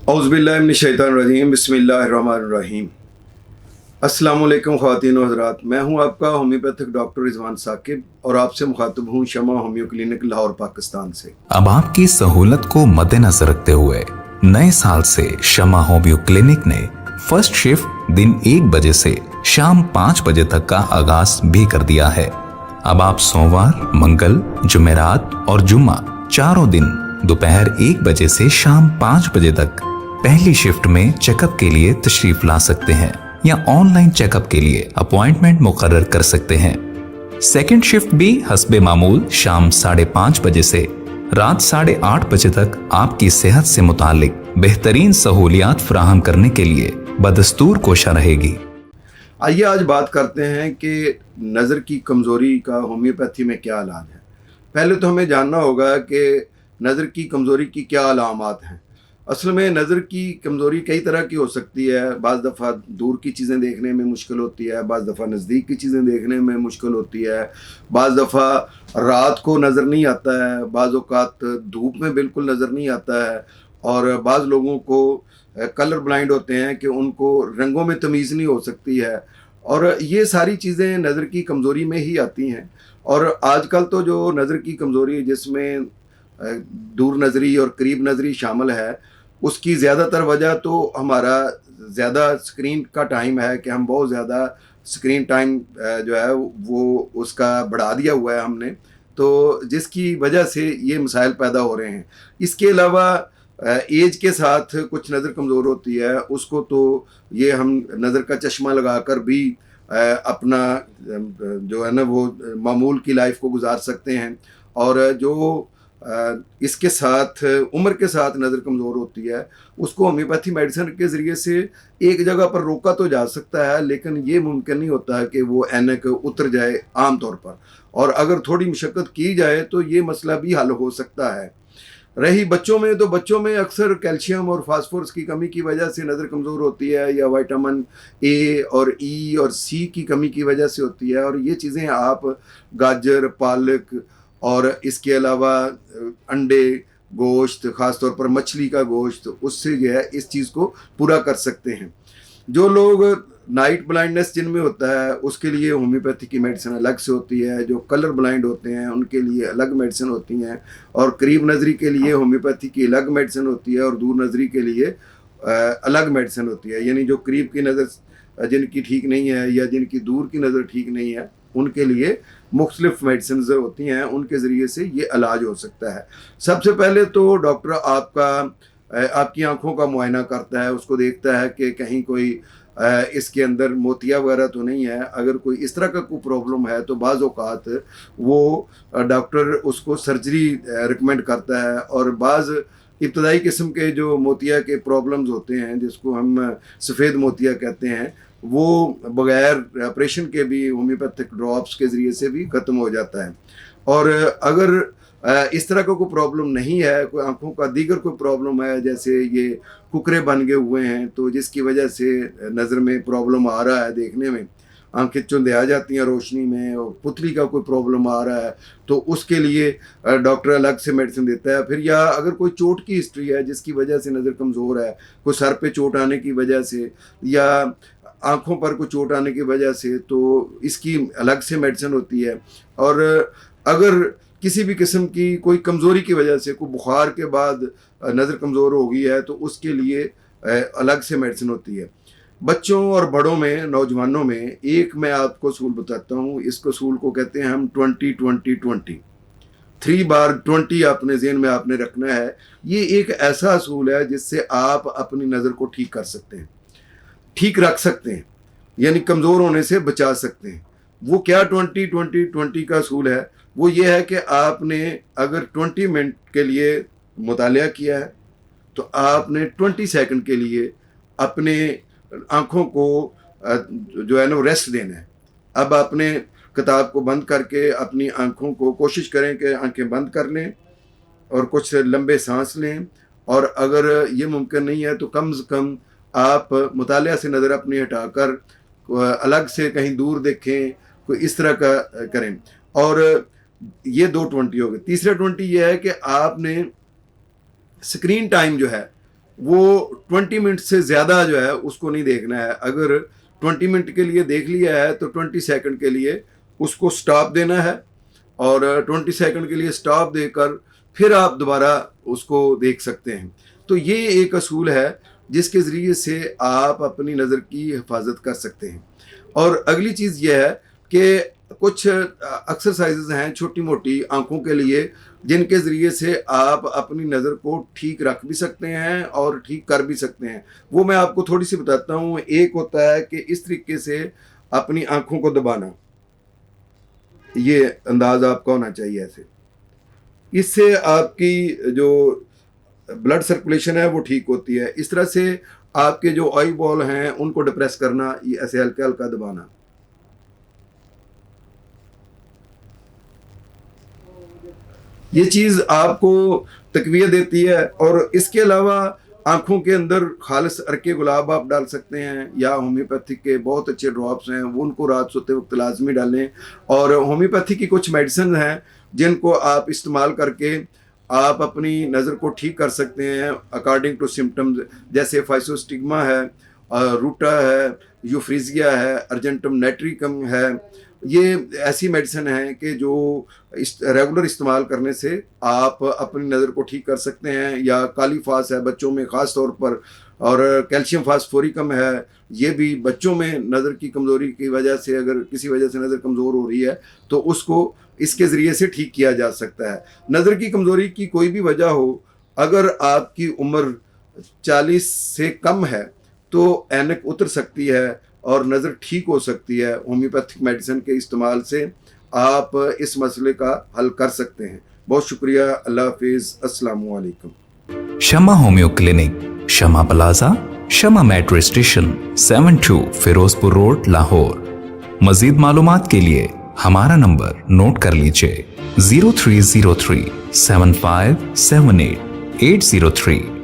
औज़ुबिल्लाहिमिनश्शैतानिर्रजीम बिस्मिल्लाहिर्रहमानिर्रहीम। अस्सलाम वालेकुम ख़वातीन व हज़रात, मैं हूं आपका होम्योपैथिक डॉक्टर रिजवान साकिब और आपसे मुखातिब हूं शमा होम्यो क्लिनिक लाहौर पाकिस्तान से। अब आपकी सहूलत को मद्देनजर रखते हुए नए साल से शमा होम्यो क्लिनिक ने फर्स्ट शिफ्ट दिन 1 बजे से शाम 5 बजे तक का आगाज भी कर दिया है। अब आप सोमवार, मंगल, जुमेरात और जुम्मा चारों दिन दोपहर 1 बजे से शाम 5 बजे तक पहली शिफ्ट में चेकअप के लिए तशरीफ ला सकते हैं या ऑनलाइन चेकअप के लिए अपॉइंटमेंट मुकर्रर कर सकते हैं। सेकेंड शिफ्ट भी हस्बे मामूल शाम 5:30 बजे से रात 8:30 बजे तक आपकी सेहत से मुतालिक बेहतरीन सहूलियात फराहम करने के लिए बदस्तूर कोशा रहेगी। आइए आज बात करते हैं कि नज़र की कमज़ोरी का होम्योपैथी में क्या इलाज है। पहले तो हमें जानना होगा कि नज़र की कमज़ोरी की क्या अलामात हैं। असल में नज़र की कमज़ोरी कई तरह की हो सकती है। बाज़ दफ़ा दूर की चीज़ें देखने में मुश्किल होती है, बाज़ दफ़ा नज़दीक की चीज़ें देखने में मुश्किल होती है, बाज़ दफ़ा रात को नज़र नहीं आता है, बाज़ औक़ात धूप में बिल्कुल नज़र नहीं आता है और बाज़ लोगों को कलर ब्लाइंड होते हैं कि उनको रंगों में तमीज़ नहीं हो सकती है और ये सारी चीज़ें नज़र की कमज़ोरी में ही आती हैं। और आजकल तो जो नज़र की कमज़ोरी जिसमें दूर नज़री और करीब नज़री शामिल है, उसकी ज़्यादातर वजह तो हमारा ज़्यादा स्क्रीन का टाइम है कि हम बहुत ज़्यादा स्क्रीन टाइम जो है वो उसका बढ़ा दिया हुआ है हमने, तो जिसकी वजह से ये मसाइल पैदा हो रहे हैं। इसके अलावा एज के साथ कुछ नज़र कमज़ोर होती है, उसको तो ये हम नज़र का चश्मा लगाकर भी अपना जो है ना वो मामूल की लाइफ को गुजार सकते हैं। और जो इसके साथ उम्र के साथ नज़र कमज़ोर होती है, उसको होम्योपैथी मेडिसिन के ज़रिए से एक जगह पर रोका तो जा सकता है, लेकिन ये मुमकिन नहीं होता है कि वो ऐनक उतर जाए आम तौर पर। और अगर थोड़ी मशक्क़त की जाए तो ये मसला भी हल हो सकता है। रही बच्चों में, तो बच्चों में अक्सर कैल्शियम और फास्फोरस की कमी की वजह से नज़र कमज़ोर होती है या विटामिन ए और ई और सी की कमी की वजह से होती है। और ये चीज़ें आप गाजर, पालक और इसके अलावा अंडे, गोश्त, ख़ास तौर पर मछली का गोश्त, उससे जो है इस चीज़ को पूरा कर सकते हैं। जो लोग नाइट ब्लाइंडनेस जिनमें होता है उसके लिए होम्योपैथी की मेडिसिन अलग से होती है, जो कलर ब्लाइंड होते हैं उनके लिए अलग मेडिसिन होती हैं, और करीब नज़री के लिए होम्योपैथी की अलग मेडिसिन होती है और दूर नज़री के लिए अलग मेडिसिन होती है। यानी जो करीब की नज़र जिनकी ठीक नहीं है या जिनकी दूर की नज़र ठीक नहीं है, उनके लिए मुख्तलिफ मेडिसिन होती हैं, उनके ज़रिए से ये इलाज हो सकता है। सबसे पहले तो डॉक्टर आपकी आँखों का मुआयना करता है, उसको देखता है कि कहीं कोई इसके अंदर मोतिया वगैरह तो नहीं है। अगर कोई इस तरह का कोई प्रॉब्लम है तो बाज़ औक़ात वो डॉक्टर उसको सर्जरी रिकमेंड करता है। और बाज़ इब्तदाई किस्म के जो मोतिया के प्रॉब्लम्स होते हैं, जिसको हम सफ़ेद मोतिया कहते हैं, वो बग़ैर ऑपरेशन के भी होम्योपैथिक ड्रॉप्स के ज़रिए से भी ख़त्म हो जाता है। और अगर इस तरह का कोई प्रॉब्लम नहीं है, कोई आँखों का दीगर कोई प्रॉब्लम है, जैसे ये कुकरे बन गए हुए हैं तो जिसकी वजह से नज़र में प्रॉब्लम आ रहा है, देखने में आँखें चुंधिया जाती हैं रोशनी में, और पुतली का कोई प्रॉब्लम आ रहा है तो उसके लिए डॉक्टर अलग से मेडिसिन देता है। फिर या अगर कोई चोट की हिस्ट्री है जिसकी वजह से नज़र कमज़ोर है, कोई सर पे चोट आने की वजह से या आँखों पर कोई चोट आने की वजह से, तो इसकी अलग से मेडिसिन होती है। और अगर किसी भी किस्म की कोई कमज़ोरी की वजह से, कोई बुखार के बाद नज़र कमज़ोर हो गई है, तो उसके लिए अलग से मेडिसिन होती है। बच्चों और बड़ों में, नौजवानों में एक मैं आपको असूल बताता हूँ। इस असूल को कहते हैं हम 20-20-20। 3 बार 20 अपने ज़हन में आपने रखना है। ये एक ऐसा असूल है जिससे आप अपनी नज़र को ठीक कर सकते हैं, ठीक रख सकते हैं, यानी कमज़ोर होने से बचा सकते हैं। वो क्या 20-20-20 का असूल है? वो ये है कि आपने अगर 20 मिनट के लिए मुतालिया किया है तो आपने 20 सेकंड के लिए अपने आँखों को जो है ना रेस्ट देना है। अब आपने किताब को बंद करके अपनी आँखों को कोशिश करें कि आँखें बंद कर लें और कुछ लंबे सांस लें। और अगर ये मुमकिन नहीं है तो कम से कम आप मुतालिया से नज़र अपनी हटाकर अलग से कहीं दूर देखें, कोई इस तरह का करें। और ये 2 20 हो गए। तीसरा 20 ये है कि आपने स्क्रीन टाइम जो है वो 20 मिनट से ज़्यादा जो है उसको नहीं देखना है। अगर 20 मिनट के लिए देख लिया है तो 20 सेकंड के लिए उसको स्टॉप देना है, और 20 सेकंड के लिए स्टॉप देकर फिर आप दोबारा उसको देख सकते हैं। तो ये एक असूल है जिसके ज़रिए से आप अपनी नज़र की हिफाजत कर सकते हैं। और अगली चीज़ ये है कि कुछ एक्सरसाइजेज हैं छोटी मोटी आँखों के लिए, जिनके ज़रिए से आप अपनी नज़र को ठीक रख भी सकते हैं और ठीक कर भी सकते हैं। वो मैं आपको थोड़ी सी बताता हूँ। एक होता है कि इस तरीके से अपनी आँखों को दबाना, ये अंदाज आपका होना चाहिए ऐसे। इससे आपकी जो ब्लड सर्कुलेशन है वो ठीक होती है। इस तरह से आपके जो आई बॉल हैं उनको डिप्रेस करना, ये ऐसे हल्का हल्का दबाना। ये चीज़ आपको तकवीत देती है। और इसके अलावा आँखों के अंदर खालिस अर्के गुलाब आप डाल सकते हैं, या होम्योपैथिक के बहुत अच्छे ड्रॉप्स हैं, वो उनको रात सोते वक्त लाजमी डालें। और होम्योपैथी की कुछ मेडिसिन हैं जिनको आप इस्तेमाल करके आप अपनी नज़र को ठीक कर सकते हैं अकॉर्डिंग टू सिम्टम्स, जैसे फाइसोस्टिग्मा है, रूटा है, यूफ्रीजिया है, अर्जेंटम नेट्रिकम है। ये ऐसी मेडिसिन हैं कि जो रेगुलर इस्तेमाल करने से आप अपनी नज़र को ठीक कर सकते हैं। या काली फास है बच्चों में ख़ास तौर पर, और कैल्शियम फास्फोरिकम है, ये भी बच्चों में नज़र की कमज़ोरी की वजह से, अगर किसी वजह से नज़र कमज़ोर हो रही है तो उसको इसके ज़रिए से ठीक किया जा सकता है। नज़र की कमज़ोरी की कोई भी वजह हो, अगर आपकी उम्र 40 से कम है तो ऐनक उतर सकती है और नज़र ठीक हो सकती है। होम्योपैथिक मेडिसिन के इस्तेमाल से आप इस मसले का हल कर सकते हैं। बहुत शुक्रिया। अल्लाह हाफिज़। अस्सलाम वालेकुम। Shama homeo clinic, Shama plaza, Shama metro station, 72 Ferozepur road, Lahore. मजीद मालूमात के लिए हमारा नंबर नोट कर लीजिए 0303 7578 803।